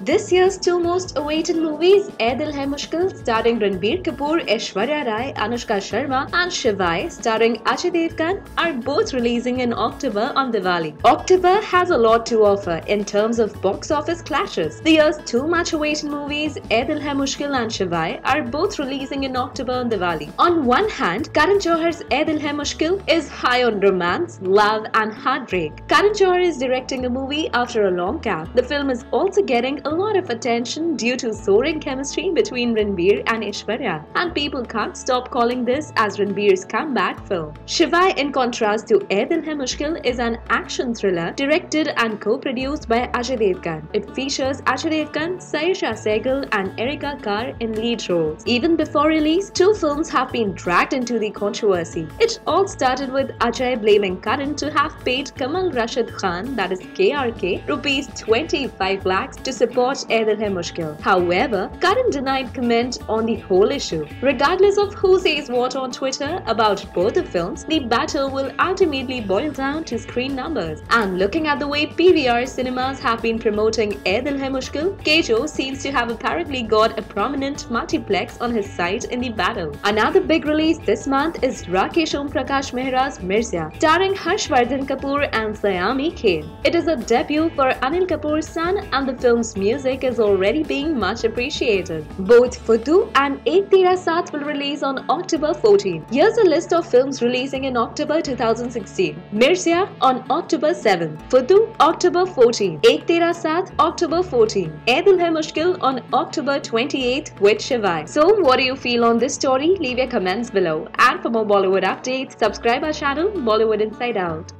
This year's two most awaited movies, Ae Dil Hai Mushkil starring Ranbir Kapoor, Aishwarya Rai, Anushka Sharma and Shivai starring Ajay Devgan are both releasing in October on Diwali. October has a lot to offer in terms of box office clashes. The year's two much awaited movies, Ae Dil Hai Mushkil and Shivai, are both releasing in October on Diwali. On one hand, Karan Johar's Ae Dil Hai Mushkil is high on romance, love and heartbreak. Karan Johar is directing a movie after a long gap. The film is also getting a lot of attention due to soaring chemistry between Ranbir and Aishwarya, and people can't stop calling this as Ranbir's comeback film. Shivai, in contrast to Ae Dil Hai Mushkil, is an action thriller directed and co-produced by Ajay Devgan. It features Ajay Devgan, Saisha Sehgal and Erika Carr in lead roles. Even before release, two films have been dragged into the controversy. It all started with Ajay blaming Karan to have paid Kamal Rashid Khan, that is KRK, rupees 25 lakhs to support Ae Dil Hai Mushkil. However, Karan denied comment on the whole issue. Regardless of who says what on Twitter about both the films, the battle will ultimately boil down to screen numbers. And looking at the way PVR cinemas have been promoting Ae Dil Hai Mushkil, Kejo seems to have apparently got a prominent multiplex on his side in the battle. Another big release this month is Rakesh Om Prakash Mehra's Mirzya, starring Harshvardhan Kapoor and Sayami Khan. It is a debut for Anil Kapoor's son, and the film's music is already being much appreciated. Both Fudu and Ek Tera Saath will release on October 14. Here's a list of films releasing in October 2016. Mirzya on October 7, Fudu October 14, Ek Tera Saath October 14, Ae Dil Hai Mushkil on October 28 with Shivai. So what do you feel on this story? Leave your comments below. And for more Bollywood updates, subscribe our channel Bollywood Inside Out.